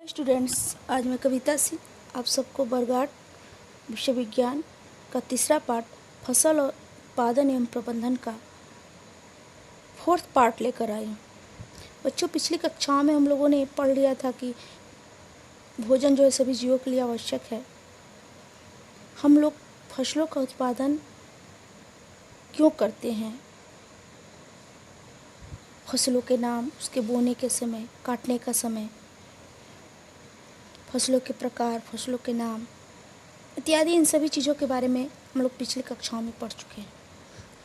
Students, आज मैं कविता सिंह आप सबको बरगाड़ विषय विज्ञान का तीसरा पार्ट फसल और उत्पादन एवं प्रबंधन का फोर्थ पार्ट लेकर आई हूँ। बच्चों, पिछली कक्षाओं में हम लोगों ने पढ़ लिया था कि भोजन जो है सभी जीवों के लिए आवश्यक है। हम लोग फसलों का उत्पादन क्यों करते हैं, फसलों के नाम, उसके बोने के समय, काटने का समय, फसलों के प्रकार, फसलों के नाम इत्यादि, इन सभी चीज़ों के बारे में हम लोग पिछली कक्षाओं में पढ़ चुके हैं।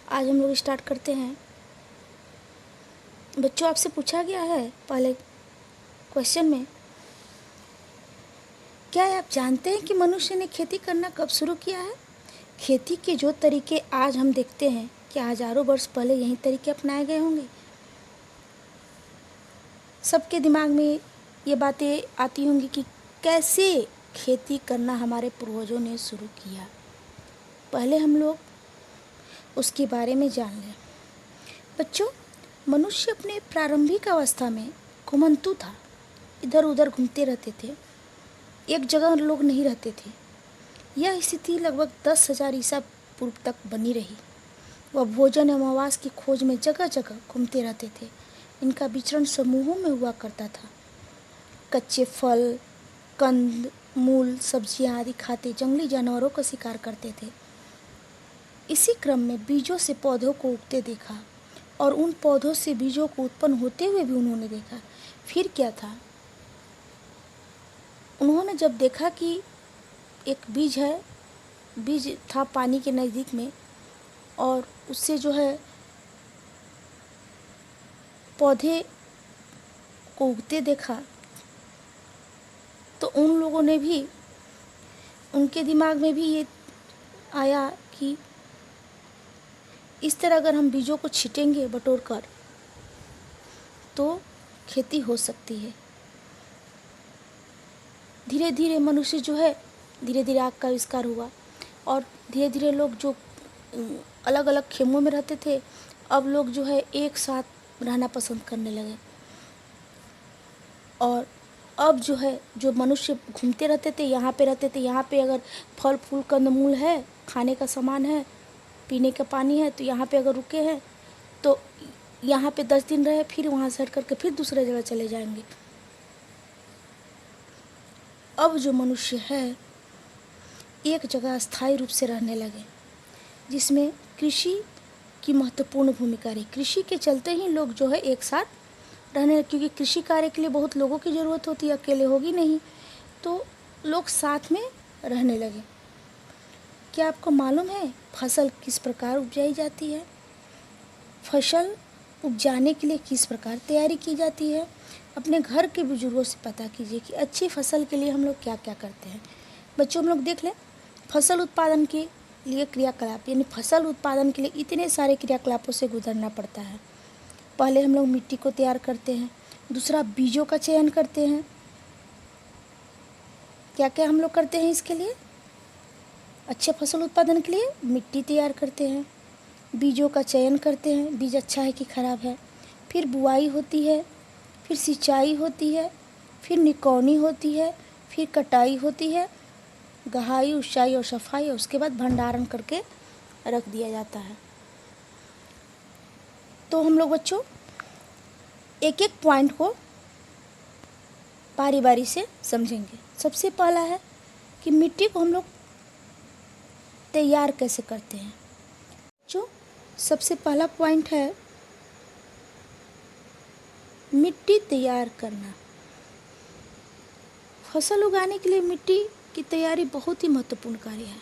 आज हम लोग स्टार्ट करते हैं। बच्चों, आपसे पूछा गया है पहले क्वेश्चन में, क्या आप जानते हैं कि मनुष्य ने खेती करना कब शुरू किया है? खेती के जो तरीके आज हम देखते हैं, क्या हजारों वर्ष पहले यही तरीके अपनाए गए होंगे? सबके दिमाग में ये बातें आती होंगी कि कैसे खेती करना हमारे पूर्वजों ने शुरू किया। पहले हम लोग उसके बारे में जान लें। बच्चों, मनुष्य अपने प्रारंभिक अवस्था में घुमंतू था, इधर उधर घूमते रहते थे, एक जगह लोग नहीं रहते थे। यह स्थिति लगभग 10,000 ईसा पूर्व तक बनी रही। वह भोजन एवं आवास की खोज में जगह जगह घूमते रहते थे। इनका विचरण समूहों में हुआ करता था। कच्चे फल, कंद, मूल, सब्जियां आदि खाते जंगली जानवरों का शिकार करते थे। इसी क्रम में बीजों से पौधों को उगते देखा और उन पौधों से बीजों को उत्पन्न होते हुए भी उन्होंने देखा। फिर क्या था, उन्होंने जब देखा कि एक बीज था पानी के नज़दीक में और उससे जो है पौधे को उगते देखा, तो उन लोगों ने भी, उनके दिमाग में भी ये आया कि इस तरह अगर हम बीजों को छीटेंगे बटोर कर तो खेती हो सकती है। धीरे धीरे मनुष्य जो है, धीरे धीरे आग का आविष्कार हुआ और धीरे धीरे लोग जो अलग अलग खेमों में रहते थे, अब लोग जो है एक साथ रहना पसंद करने लगे। और अब जो है, जो मनुष्य घूमते रहते थे, यहाँ पे रहते थे, यहाँ पे अगर फल फूल कंदमूल है, खाने का सामान है, पीने का पानी है, तो यहाँ पे अगर रुके हैं तो यहाँ पे 10 दिन रहे, फिर वहाँ से हट करके फिर दूसरे जगह चले जाएंगे। अब जो मनुष्य है एक जगह स्थायी रूप से रहने लगे, जिसमें कृषि की महत्वपूर्ण भूमिका रही। कृषि के चलते ही लोग जो है एक साथ रहने लगे, क्योंकि कृषि कार्य के लिए बहुत लोगों की ज़रूरत होती है, अकेले होगी नहीं, तो लोग साथ में रहने लगे। क्या आपको मालूम है फसल किस प्रकार उपजाई जाती है? फसल उपजाने के लिए किस प्रकार तैयारी की जाती है? अपने घर के बुजुर्गों से पता कीजिए कि अच्छी फसल के लिए हम लोग क्या क्या करते हैं। बच्चों, हम लोग देख लें, फसल उत्पादन के लिए क्रियाकलाप, यानी फसल उत्पादन के लिए इतने सारे क्रियाकलापों से गुजरना पड़ता है। पहले हम लोग मिट्टी को तैयार करते हैं, दूसरा बीजों का चयन करते हैं। क्या क्या हम लोग करते हैं इसके लिए? अच्छे फसल उत्पादन के लिए मिट्टी तैयार करते हैं, बीजों का चयन करते हैं, बीज अच्छा है कि खराब है, फिर बुआई होती है, फिर सिंचाई होती है, फिर निकौनी होती है, फिर कटाई होती है, गहाई, उसाई और सफाई, और उसके बाद भंडारण करके रख दिया जाता है। तो हम लोग बच्चों एक एक पॉइंट को बारी बारी से समझेंगे। सबसे पहला है कि मिट्टी को हम लोग तैयार कैसे करते हैं। जो सबसे पहला पॉइंट है मिट्टी तैयार करना। फसल उगाने के लिए मिट्टी की तैयारी बहुत ही महत्वपूर्ण कार्य है।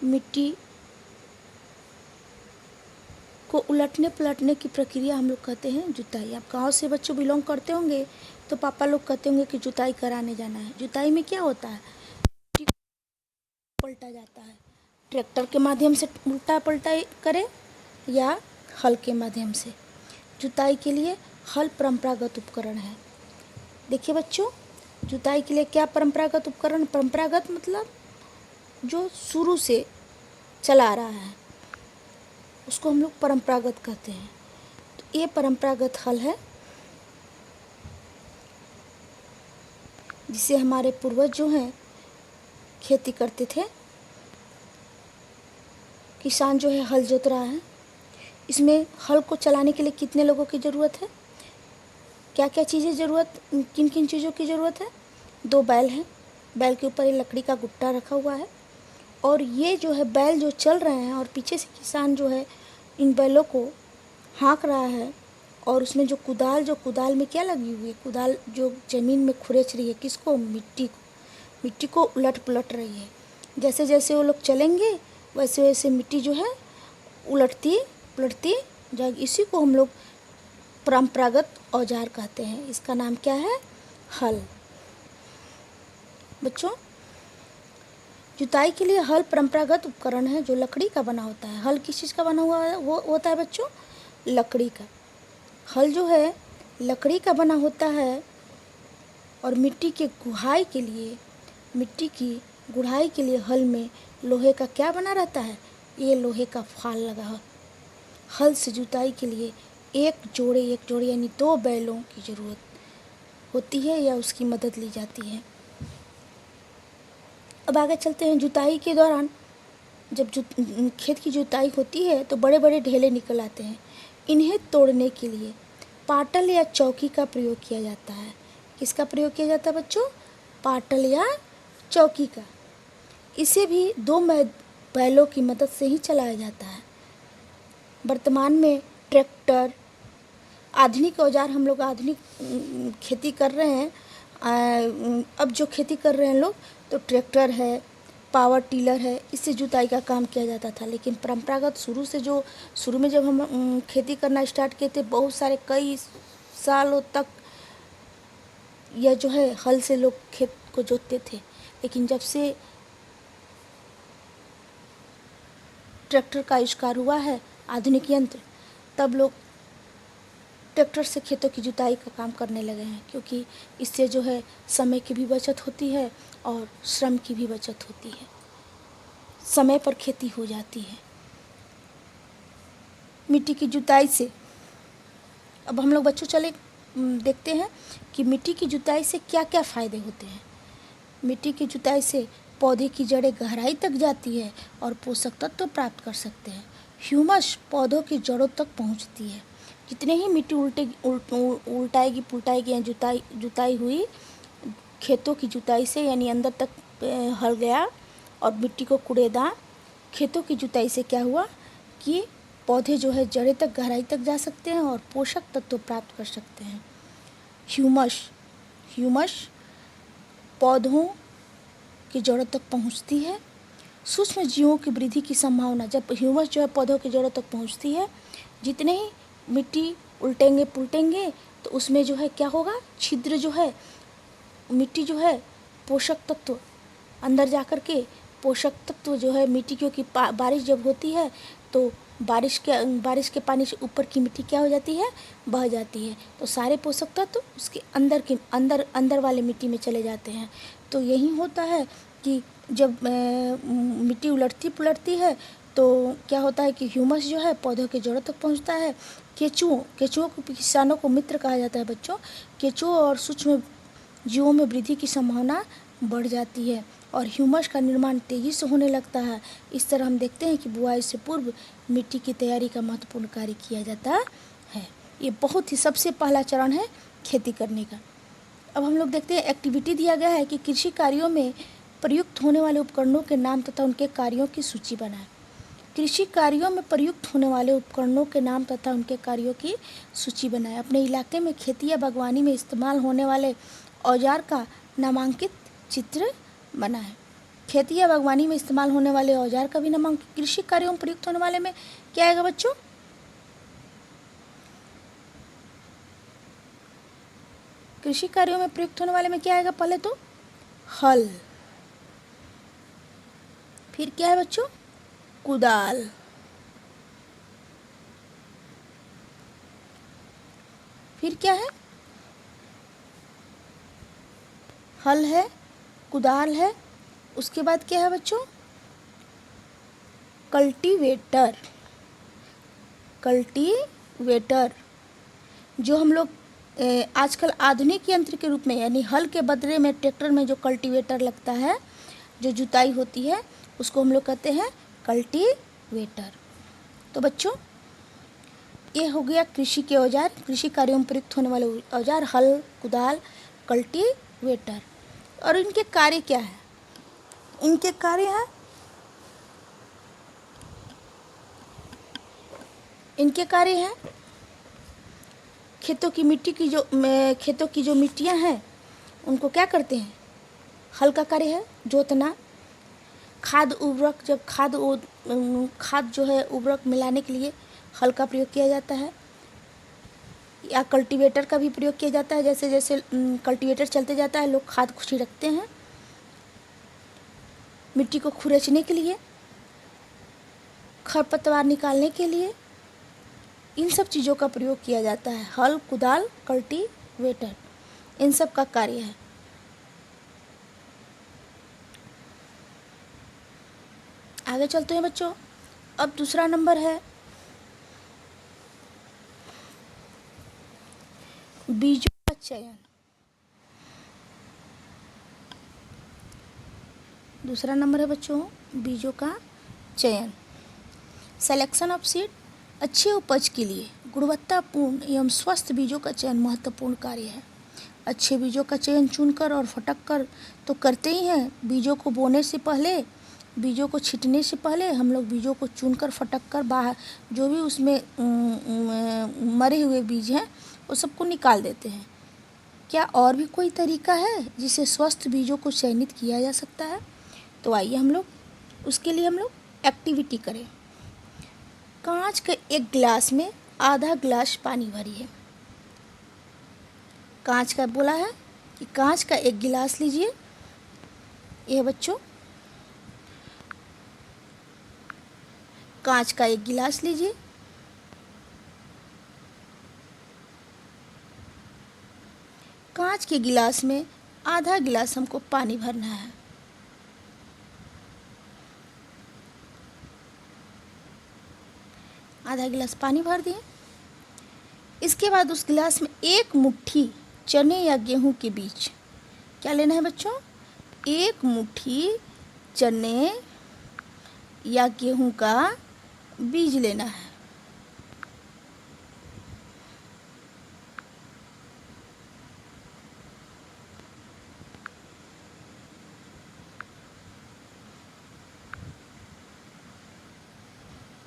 मिट्टी को उलटने पलटने की प्रक्रिया हम लोग कहते हैं जुताई। आप गांव से बच्चों बिलोंग करते होंगे तो पापा लोग कहते होंगे कि जुताई कराने जाना है। जुताई में क्या होता है, मिट्टी को पलटा जाता है, ट्रैक्टर के माध्यम से उल्टा पलटा करें या हल के माध्यम से। जुताई के लिए हल परंपरागत उपकरण है। देखिए बच्चों, जुताई के लिए क्या परंपरागत उपकरण, परंपरागत मतलब जो शुरू से चला रहा है उसको हम लोग परंपरागत कहते हैं। तो ये परंपरागत हल है। जिसे हमारे पूर्वज जो हैं खेती करते थे। किसान जो है हल जोत रहा है। इसमें हल को चलाने के लिए कितने लोगों की ज़रूरत है, क्या क्या चीज़ें ज़रूरत, किन किन चीज़ों की ज़रूरत है। 2 बैल हैं, बैल के ऊपर ये लकड़ी का गुट्टा रखा हुआ है और ये जो है बैल जो चल रहे हैं और पीछे से किसान जो है इन बैलों को हाँक रहा है। और उसमें जो कुदाल में क्या लगी हुई है, कुदाल जो ज़मीन में खुरेच रही है, किसको, मिट्टी को उलट पुलट रही है। जैसे जैसे वो लोग चलेंगे वैसे वैसे मिट्टी जो है उलटती पुलटती जाएगी। इसी को हम लोग परंपरागत औजार कहते हैं। इसका नाम क्या है, हल। बच्चों, जुताई के लिए हल परंपरागत उपकरण है जो लकड़ी का बना होता है। हल किस चीज़ का बना हुआ है, वो होता है बच्चों, लकड़ी का। हल जो है लकड़ी का बना होता है और मिट्टी की गुड़ाई के लिए हल में लोहे का क्या बना रहता है, ये लोहे का फाल लगा है। हल से जुताई के लिए एक जोड़े यानी 2 बैलों की ज़रूरत होती है या उसकी मदद ली जाती है। अब आगे चलते हैं। जुताई के दौरान जब खेत की जुताई होती है तो बड़े बड़े ढेले निकल आते हैं। इन्हें तोड़ने के लिए पाटल या चौकी का प्रयोग किया जाता है। किसका प्रयोग किया जाता है बच्चों, पाटल या चौकी का। इसे भी 2 बैलों की मदद से ही चलाया जाता है। वर्तमान में ट्रैक्टर, आधुनिक औजार, हम लोग आधुनिक खेती कर रहे हैं। अब जो खेती कर रहे हैं लोग तो ट्रैक्टर है, पावर टिलर है, इससे जुताई का काम किया जाता था। लेकिन परंपरागत शुरू में जब हम खेती करना स्टार्ट किए थे, बहुत सारे कई सालों तक यह जो है हल से लोग खेत को जोतते थे। लेकिन जब से ट्रैक्टर का आविष्कार हुआ है, आधुनिक यंत्र, तब लोग ट्रैक्टर से खेतों की जुताई का काम करने लगे हैं, क्योंकि इससे जो है समय की भी बचत होती है और श्रम की भी बचत होती है, समय पर खेती हो जाती है। मिट्टी की जुताई से अब हम लोग बच्चों चले देखते हैं कि मिट्टी की जुताई से क्या क्या फ़ायदे होते हैं। मिट्टी की जुताई से पौधे की जड़ें गहराई तक जाती है और पोषक तत्व प्राप्त कर सकते हैं। ह्यूमस पौधों की जड़ों तक पहुंचती है। जितने ही मिट्टी उल्टाएगी पुलटाएगी या जुताई हुई, खेतों की जुताई से यानी अंदर तक हल गया और मिट्टी को कुड़ेदा। खेतों की जुताई से क्या हुआ कि पौधे जो है जड़ें तक गहराई तक जा सकते हैं और पोषक तत्व प्राप्त कर सकते हैं। ह्यूमस पौधों की जड़ों तक पहुंचती है। सूक्ष्म जीवों की वृद्धि की संभावना, जब ह्यूमस जो है पौधों की जड़ों तक पहुंचती है, जितने ही मिट्टी उल्टेंगे पुलटेंगे तो उसमें जो है क्या होगा, छिद्र जो है, मिट्टी जो है पोषक तत्व अंदर जा कर के पोषक तत्व जो है मिट्टी, क्योंकि बारिश जब होती है तो बारिश के पानी से ऊपर की मिट्टी क्या हो जाती है, बह जाती है, तो सारे पोषक तत्व उसके अंदर वाले मिट्टी में चले जाते हैं। तो यही होता है कि जब मिट्टी उलटती पुलटती है तो क्या होता है कि ह्यूमस जो है पौधों के जड़ों तक पहुंचता है। केचुओं को किसानों को मित्र कहा जाता है बच्चों। केचुओं और सूक्ष्म जीवों में वृद्धि की संभावना बढ़ जाती है और ह्यूमस का निर्माण तेज़ी से होने लगता है। इस तरह हम देखते हैं कि बुआई से पूर्व मिट्टी की तैयारी का महत्वपूर्ण कार्य किया जाता है। ये बहुत ही सबसे पहला चरण है खेती करने का। अब हम लोग देखते हैं, एक्टिविटी दिया गया है कि कृषि कार्यों में प्रयुक्त होने वाले उपकरणों के नाम तथा उनके कार्यों की सूची बनाएं। कृषि कार्यों में प्रयुक्त होने वाले उपकरणों के नाम तथा उनके कार्यों की सूची बनाएं। अपने इलाके में खेती या बागवानी में इस्तेमाल होने वाले औजार का नामांकित चित्र बनाएं। खेती या बागवानी में इस्तेमाल होने वाले औजार का भी नामांकित। कृषि कार्यों में प्रयुक्त होने वाले में क्या आएगा बच्चों, कृषि कार्यों में प्रयुक्त होने वाले में क्या आएगा, पहले तो हल, फिर क्या है बच्चों, कुदाल, फिर क्या है, हल है, कुदाल है, उसके बाद क्या है बच्चों, कल्टीवेटर जो हम लोग आजकल आधुनिक यंत्र के रूप में, यानी हल के बदले में ट्रैक्टर में जो कल्टीवेटर लगता है, जो जुताई होती है, उसको हम लोग कहते हैं कल्टीवेटर। तो बच्चों, ये हो गया कृषि के औजार, कृषि कार्यों में प्रयुक्त होने वाले औजार, हल, कुदाल, कल्टीवेटर। और इनके कार्य क्या है? इनके कार्य हैं, खेतों की जो मिट्टियाँ हैं उनको क्या करते हैं? हल का कार्य है जोतना, खाद उर्वरक, जब खाद जो है उर्वरक मिलाने के लिए हल का प्रयोग किया जाता है, या कल्टीवेटर का भी प्रयोग किया जाता है। जैसे जैसे कल्टीवेटर चलते जाता है, लोग खाद छिड़कते हैं मिट्टी को खुरचने के लिए, खरपतवार निकालने के लिए, इन सब चीज़ों का प्रयोग किया जाता है। हल, कुदाल, कल्टीवेटर, इन सब का कार्य है। आगे चलते हैं बच्चों। अब दूसरा नंबर है बीजों का चयन। दूसरा नंबर है बच्चों बीजों का चयन। Selection of seed. अच्छे उपज के लिए गुणवत्तापूर्ण एवं स्वस्थ बीजों का चयन महत्वपूर्ण कार्य है। अच्छे बीजों का चयन चुनकर और फटक कर तो करते ही हैं। बीजों को बोने से पहले, बीजों को छिटने से पहले हम लोग बीजों को चुनकर फटक कर बाहर जो भी उसमें मरे हुए बीज हैं वो सबको निकाल देते हैं। क्या और भी कोई तरीका है जिससे स्वस्थ बीजों को चयनित किया जा सकता है? तो आइए हम लोग उसके लिए एक्टिविटी करें। कांच के एक गिलास में आधा गिलास पानी भरिए। कांच का बोला है कि कांच का एक गिलास लीजिए। यह बच्चों कांच का एक गिलास लीजिए। कांच के गिलास में आधा गिलास हमको पानी भरना है। आधा गिलास पानी भर दिए। इसके बाद उस गिलास में एक मुट्ठी चने या गेहूं के बीज, क्या लेना है बच्चों? एक मुट्ठी चने या गेहूं का बीज लेना है।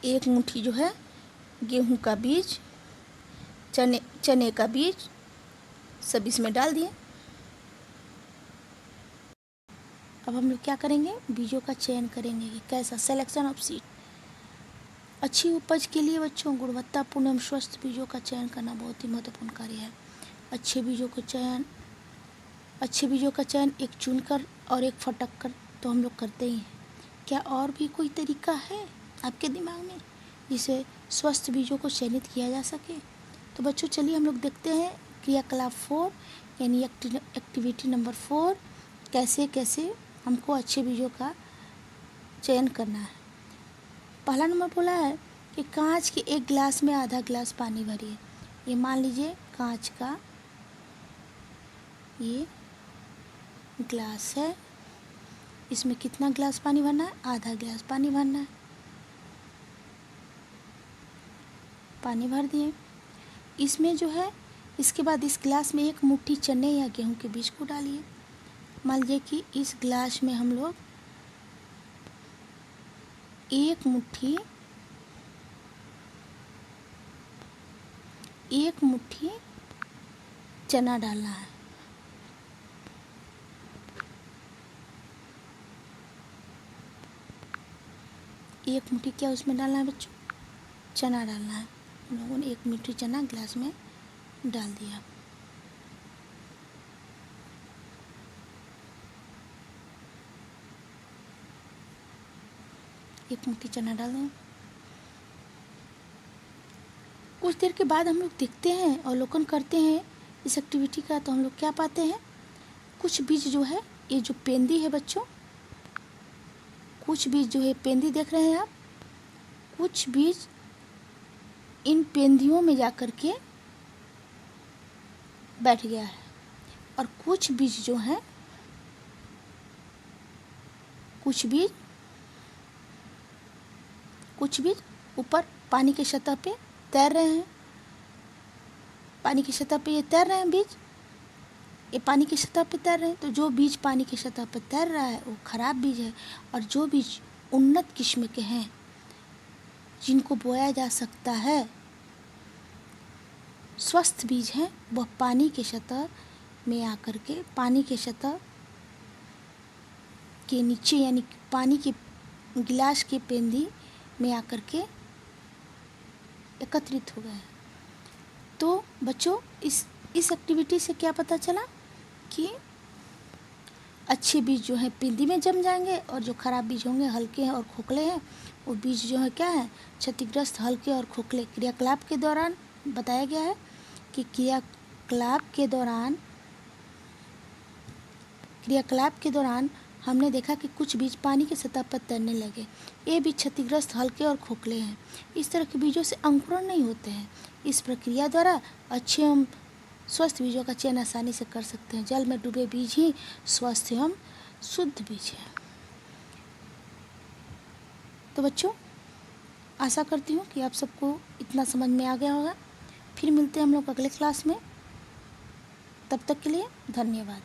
एक मुट्ठी जो है गेहूं का बीज, चने का बीज सब इसमें डाल दिए। अब हम लोग क्या करेंगे? बीजों का चयन करेंगे कि कैसा। Selection of seed. अच्छी उपज के लिए बच्चों गुणवत्तापूर्ण एवं स्वस्थ बीजों का चयन करना बहुत ही महत्वपूर्ण कार्य है। अच्छे बीजों का चयन एक चुनकर और एक फटक कर तो हम लोग करते ही हैं। क्या और भी कोई तरीका है आपके दिमाग में जिसे स्वस्थ बीजों को चयनित किया जा सके? तो बच्चों चलिए हम लोग देखते हैं क्रियाकलाप 4 यानी एक्टिविटी नंबर 4, कैसे कैसे हमको अच्छे बीजों का चयन करना है। पहला नंबर बोला है कि कांच के एक गिलास में आधा गिलास पानी भरिए। ये मान लीजिए कांच का ये गिलास है, इसमें कितना गिलास पानी भरना है? आधा गिलास पानी भरना है। पानी भर दिए। इसमें जो है इसके बाद इस गिलास में एक मुट्ठी चने या गेहूं के बीज को डालिए। मान लीजिए कि इस गिलास में हम लोग एक मुट्ठी चना डालना है। एक मुट्ठी क्या उसमें डालना है बच्चों? चना डालना है। हम लोगों ने एक मुट्ठी चना गिलास में डाल दिया। एक मुट्ठी चना डाल दें। कुछ देर के बाद हम लोग देखते हैं, अवलोकन करते हैं इस एक्टिविटी का, तो हम लोग क्या पाते हैं? कुछ बीज जो है, ये जो पेंदी है बच्चों, कुछ बीज जो है पेंदी देख रहे हैं आप, कुछ बीज इन पेंदियों में जा कर के बैठ गया है और कुछ बीज जो हैं, कुछ बीज ऊपर पानी की सतह पे तैर रहे हैं। पानी की सतह पे ये तैर रहे हैं बीज, ये पानी की सतह पे तैर रहे हैं। तो जो बीज पानी की सतह पे तैर रहा है वो खराब बीज है, और जो बीज उन्नत किस्म के हैं जिनको बोया जा सकता है, स्वस्थ बीज हैं, वह पानी की सतह में आकर के पानी की सतह के नीचे यानी पानी के गिलास की पेंदी में आकर के एकत्रित हो गए हैं। तो बच्चों इस एक्टिविटी से क्या पता चला कि अच्छे बीज जो हैं पेंदी में जम जाएंगे, और जो खराब बीज होंगे, हल्के हैं और खोखले हैं, वो बीज जो है क्या है, क्षतिग्रस्त, हल्के और खोखले। क्रियाकलाप के दौरान बताया गया है कि क्रियाकलाप के दौरान हमने देखा कि कुछ बीज पानी की सतह पर तैरने लगे। ये बीज क्षतिग्रस्त, हल्के और खोखले हैं। इस तरह के बीजों से अंकुरण नहीं होते हैं। इस प्रक्रिया द्वारा अच्छे एवं स्वस्थ बीजों का चयन आसानी से कर सकते हैं। जल में डूबे बीज ही स्वस्थ एवं शुद्ध बीज हैं। तो बच्चों, आशा करती हूँ कि आप सबको इतना समझ में आ गया होगा। फिर मिलते हैं हम लोग अगले क्लास में। तब तक के लिए धन्यवाद।